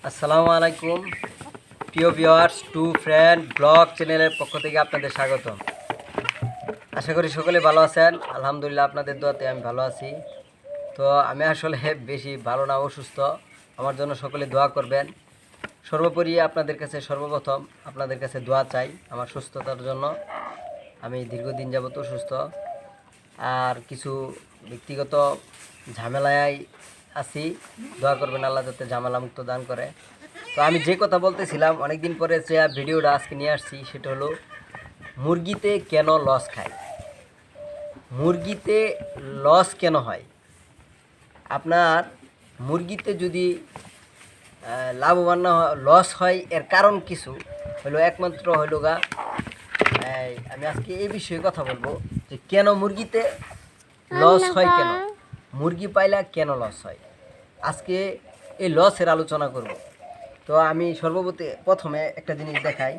আসসালামু আলাইকুম প্রিয় ভিউয়ার্স টু ফ্রেন্ড ব্লগ চ্যানেলের পক্ষ থেকে আপনাদের স্বাগতম। আশা করি সকলে ভালো আছেন। আলহামদুলিল্লাহ আপনাদের দোয়াতে আমি ভালো আছি। তো আমি আসলে বেশি ভালো না, অসুস্থ। আমার জন্য সকলে দোয়া করবেন। সর্বোপরি আপনাদের কাছে সর্বপ্রথম আপনাদের কাছে দোয়া চাই আমার সুস্থতার জন্য। আমি দীর্ঘদিন যাবত অসুস্থ, আর কিছু ব্যক্তিগত ঝামেলায় আছি। দোয়া করবেন আল্লাহ যাতে ঝামেলা মুক্ত দান করে। তো আমি যে কথা বলতেছিলাম, অনেক দিন পরে যে ভিডিওটা আজকে নিয়ে আসছি সেটা হলো মুরগিতে কেন লস খায়। মুরগিতে লস কেন হয়? আপনার মুরগিতে যদি লাভবান না হয়, লস হয়, এর কারণ কিছু হলো, একমাত্র হইল গা আমি আজকে এই বিষয়ে কথা বলবো যে কেন মুরগিতে লস হয়, কেন মুরগি পাইলা কেন লস হয়। আজকে এই লসের আলোচনা করব। তো আমি প্রথমে একটা জিনিস দেখাই।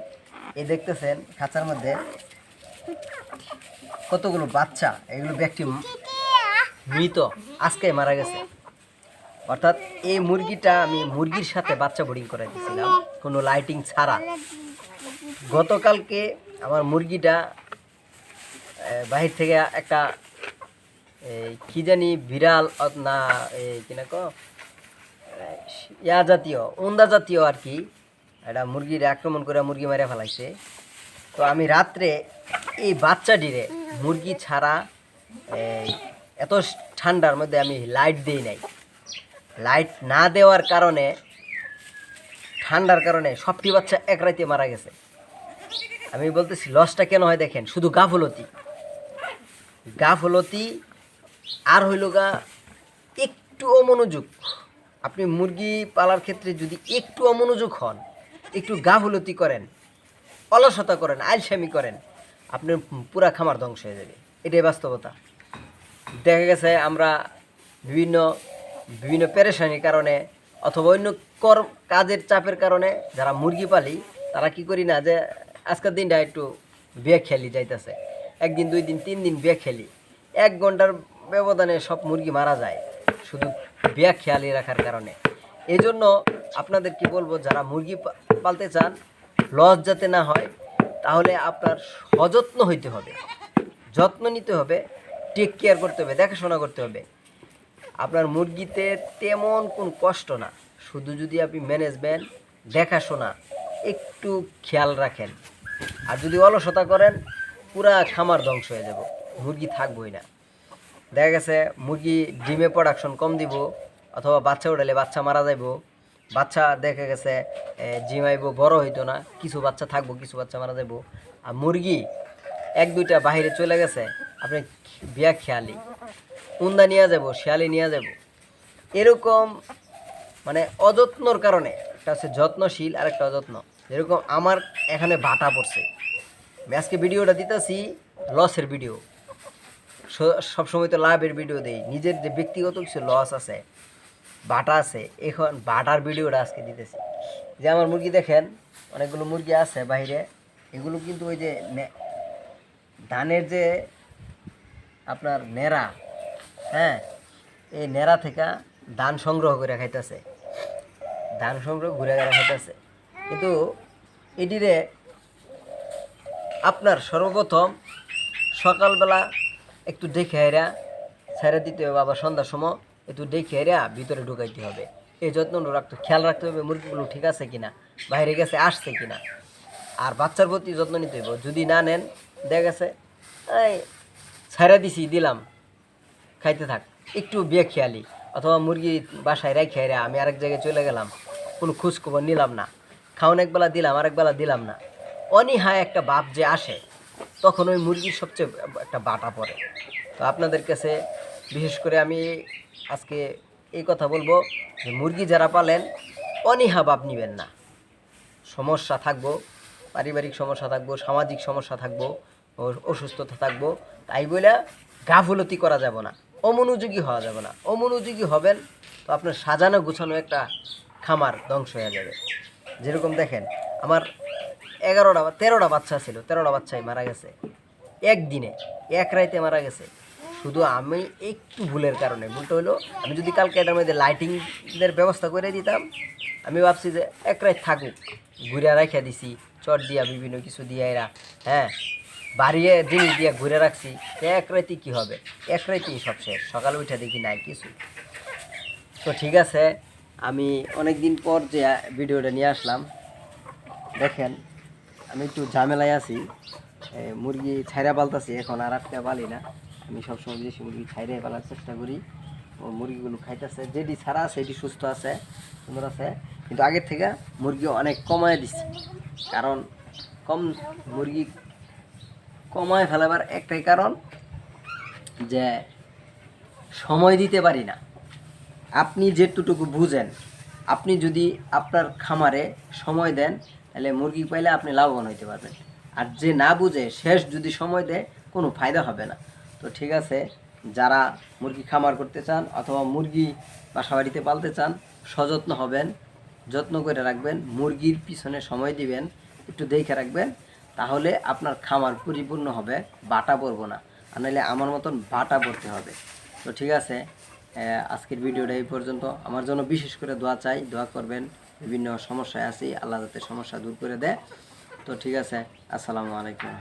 এই দেখতেছেন খাঁচার মধ্যে কতগুলো বাচ্চা, এগুলো ব্যক্তি মৃত, আজকে মারা গেছে। অর্থাৎ এই মুরগিটা আমি মুরগির সাথে বাচ্চা বোর্ডিং করে দিয়েছিলাম কোনো লাইটিং ছাড়া। গতকালকে আমার মুরগিটা বাহির থেকে একটা কি জানি বিড়াল না কিনা ইয়া জাতীয়, ওন্দা জাতীয় আর কি, এটা মুরগির আক্রমণ করে মুরগি মেরে ফেলাইছে। তো আমি রাত্রে এই বাচ্চাটিরে মুরগি ছাড়া এত ঠান্ডার মধ্যে আমি লাইট দিই নাই। লাইট না দেওয়ার কারণে, ঠান্ডার কারণে সবটি বাচ্চা এক রাতে মারা গেছে। আমি বলতেছি লসটা কেন হয় দেখেন, শুধু গাফলতি আর হইল গা একটু অমনোযোগ। আপনি মুরগি পালার ক্ষেত্রে যদি একটু অমনোযোগ হন, একটু গাফলতি করেন, অলসতা করেন, আলসামি করেন, আপনার পুরা খামার ধ্বংস হয়ে যাবে। এটাই বাস্তবতা। দেখা গেছে আমরা বিভিন্ন পেরেশানির কারণে অথবা অন্য কাজের চাপের কারণে যারা মুরগি পালি, তারা কি করি না যে আজকের দিনটা একটু বিয়ে খেলি যাইতেছে, একদিন 2 দিন 3 দিন বিয়ে খেলি, 1 ঘন্টার ব্যবধানে সব মুরগি মারা যায় শুধু বিয়ে খেয়ালি রাখার কারণে। এই জন্য আপনাদের কি বলবো, যারা মুরগি পালতে চান লস যাতে না হয়, তাহলে আপনার সযত্ন হইতে হবে, যত্ন নিতে হবে, টেক কেয়ার করতে হবে, দেখাশোনা করতে হবে। আপনার মুরগিতে তেমন কোন কষ্ট না, শুধু যদি আপনি ম্যানেজমেন্ট, দেখাশোনা একটু খেয়াল রাখেন। আর যদি অলসতা করেন, পুরা খামার ধ্বংস হয়ে যাব, মুরগি থাকবই না। দেখা গেছে মুরগি ডিমে প্রোডাকশন কম দিব, অথবা বাচ্চা উঠালে বাচ্চা মারা যাইব, বাচ্চা দেখা গেছে জিমাইব, বড় হইতো না, কিছু বাচ্চা থাকবো, কিছু বাচ্চা মারা যাইব। আর মুরগি 1-2টা বাহিরে চলে গেছে, আপনি বিয়া খেয়ালি উন্দা নিয়ে যাব, শিয়ালি নিয়ে যাব, এরকম মানে অযত্নর কারণে। একটা হচ্ছে যত্নশীল আর একটা অযত্ন। যেরকম আমার এখানে বাটা পড়ছে, আমি আজকে ভিডিওটা দিতেছি লসের ভিডিও। সবসময় তো লাভের ভিডিও দেই, নিজের যে ব্যক্তিগত কিছু লস আছে, বাটা আছে, এখন বাটার ভিডিওটা আজকে দিতেছি। যে আমার মুরগি দেখেন, অনেকগুলো মুরগি আছে বাইরে, এগুলো কিন্তু ওই যে ধানের যে আপনার নেড়া, হ্যাঁ, এই নেড়া থেকে ধান সংগ্রহ করে খাইতেছে, ধান সংগ্রহ ঘুরে ঘুরে খাইতেছে। কিন্তু এটিরে আপনার সর্বপ্রথম সকালবেলা একটু দেখে হেরা ছেড়ে দিতে হবে, আবার সন্ধ্যার সময় একটু দেখে হেরা ভিতরে ঢুকাইতে হবে। এই যত্ন খেয়াল রাখতে হবে মুরগিগুলো ঠিক আছে কিনা, বাইরে গেছে আসছে কিনা। আর বাচ্চার প্রতি যত্ন নিতে হবে। যদি না নেন, দেখা গেছে এই ছেড়ে দিলাম, খাইতে থাক, একটু বিয়ে খেয়ালি, অথবা মুরগি বাসায় রাই খেয়ে আমি আরেক জায়গায় চলে গেলাম, কোনো খোঁজখবর নিলাম না, খাওয়ান একবেলা দিলাম, আরেকবেলা দিলাম না, অনীহায় একটা ভাব যে আসে, তখন ওই মুরগির সবচেয়ে একটা বাটা পড়ে। তো আপনাদের কাছে বিশেষ করে আমি আজকে এই কথা বলবো যে মুরগি যারা পালেন, অনীহা ভাব নেবেন না। সমস্যা থাকবো, পারিবারিক সমস্যা থাকবো, সামাজিক সমস্যা থাকবো, অসুস্থতা থাকবো, তাই বলে গাফলতি করা যাব না, অমনোযোগী হওয়া যাবে না। অমনোযোগী হবেন তো আপনার সাজানো গুছানো একটা খামার ধ্বংস হয়ে যাবে। যেরকম দেখেন, আমার 11টা বা 13টা বাচ্চা ছিল, 13টা বাচ্চাই মারা গেছে একদিনে, এক রাইতে মারা গেছে। শুধু আমি একটু ভুলের কারণে, ভুলটা হলো আমি যদি কালকে এটার মধ্যে লাইটিংয়ের ব্যবস্থা করে দিতাম, আমি ভাবছি যে এক রাত থাকুক, ঘুরে রাখা দিছি চট দিয়া বিভিন্ন কিছু দিয়ে এরা, হ্যাঁ বাড়িয়ে জিনিস দিয়ে ঘুরে রাখছি, তো এক রাতেই কী হবে, এক রাতেই সব শেষ, সকালে উঠে দেখি নাই কিছু। তো ঠিক আছে, আমি অনেক দিন পর যে ভিডিওটা নিয়ে আসলাম, দেখেন আমি একটু ঝামেলায় আছি, মুরগি ছাইরা পালতাছি, এখন আর একটা পালি না, আমি সবসময় বিদেশি মুরগি ছাইরে পালার চেষ্টা করি। ও মুরগিগুলো খাইতেছে, যেটি ছাড়া আছে এটি সুস্থ আছে, সুন্দর আছে, কিন্তু আগের থেকে মুরগি অনেক কমায় দিচ্ছি, কারণ মুরগি কমায় ফেলাবার একটাই কারণ যে সময় দিতে পারি না। আপনি যেটুকু বুঝেন, আপনি যদি আপনার খামারে সময় দেন, তাহলে মুরগি পাইলে আপনি লাভবান হইতে পারবেন। আর যে না বুঝে শেষ যদি সময় দেয়, কোনো ফায়দা হবে না। তো ঠিক আছে, যারা মুরগি খামার করতে চান অথবা মুরগি বাসা বাড়িতে পালতে চান, সযত্ন হবেন, যত্ন করে রাখবেন, মুরগির পিছনে সময় দিবেন, একটু দেখে রাখবেন, তাহলে আপনার খামার পরিপূর্ণ হবে, বাটা পড়বো না, আর নাহলে আমার মতন বাটা পড়তে হবে। তো ঠিক আছে, আজকের ভিডিওটা এই পর্যন্ত। আমার জন্য বিশেষ করে দোয়া চাই, দোয়া করবেন, বিভিন্ন সমস্যায় আছি, আল্লাহ যাতে সমস্যা দূর করে দেয়। তো ঠিক আছে, আসসালামু আলাইকুম।